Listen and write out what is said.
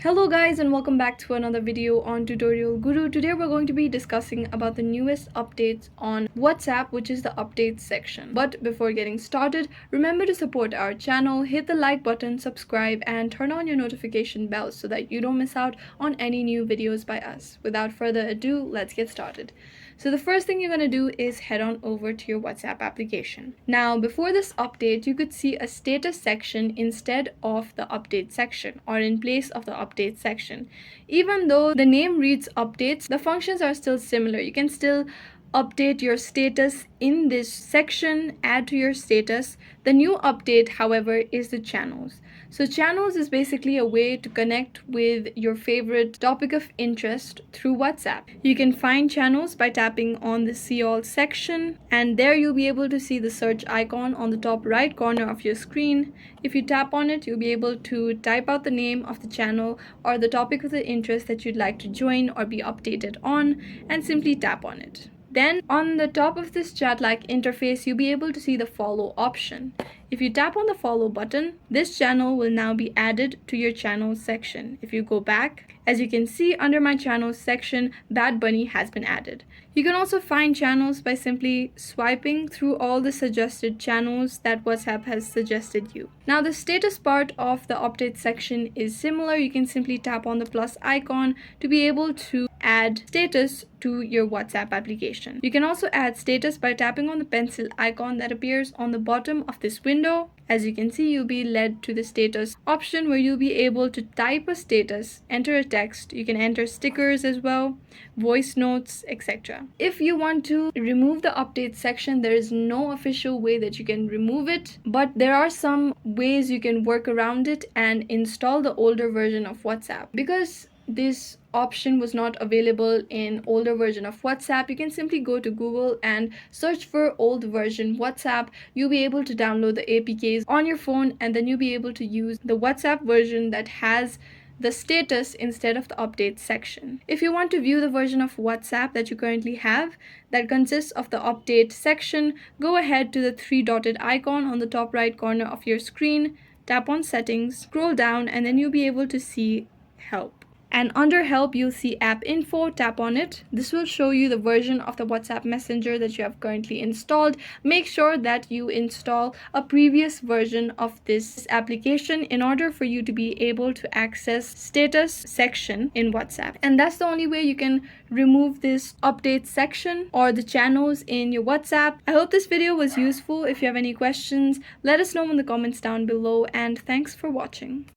Hello guys and welcome back to another video on Tutorial Guru. Today we're going to be discussing about the newest updates on WhatsApp, which is the updates section. But before getting started, remember to support our channel, hit the like button, subscribe and turn on your notification bell so that you don't miss out on any new videos by us. Without further ado, let's get started. So the first thing you're going to do is head on over to your WhatsApp application. Now, before this update, you could see a status section instead of the update section, or in place of the update section. Even though the name reads updates, the functions are still similar. You can still update your status in this section, add to your status. The new update, however, is the channels. So channels is basically a way to connect with your favorite topic of interest through WhatsApp. You can find channels by tapping on the see all section, and there you'll be able to see the search icon on the top right corner of your screen. If you tap on it, you'll be able to type out the name of the channel or the topic of the interest that you'd like to join or be updated on, and simply tap on it. Then on the top of this chat-like interface, you'll be able to see the follow option. If you tap on the follow button, this channel will now be added to your channels section. If you go back, as you can see under my channels section, Bad Bunny has been added. You can also find channels by simply swiping through all the suggested channels that WhatsApp has suggested you. Now the status part of the update section is similar. You can simply tap on the plus icon to be able to add status to your WhatsApp application. You can also add status by tapping on the pencil icon that appears on the bottom of this window. As you can see, you'll be led to the status option where you'll be able to type a status, enter a text. You can enter stickers as well, voice notes, etc. If you want to remove the update section, there is no official way that you can remove it, but there are some ways you can work around it and install the older version of WhatsApp. Because this option was not available in older version of WhatsApp, you can simply go to Google and search for old version WhatsApp. You'll be able to download the APKs on your phone, and then you'll be able to use the WhatsApp version that has the status instead of the update section. If you want to view the version of WhatsApp that you currently have that consists of the update section, go ahead to the three dotted icon on the top right corner of your screen, tap on settings, scroll down, and then you'll be able to see help. And under help, you'll see app info. Tap on it. This will show you the version of the WhatsApp Messenger that you have currently installed. Make sure that you install a previous version of this application in order for you to be able to access status section in WhatsApp. And that's the only way you can remove this update section or the channels in your WhatsApp. I hope this video was useful. If you have any questions, let us know in the comments down below, and thanks for watching.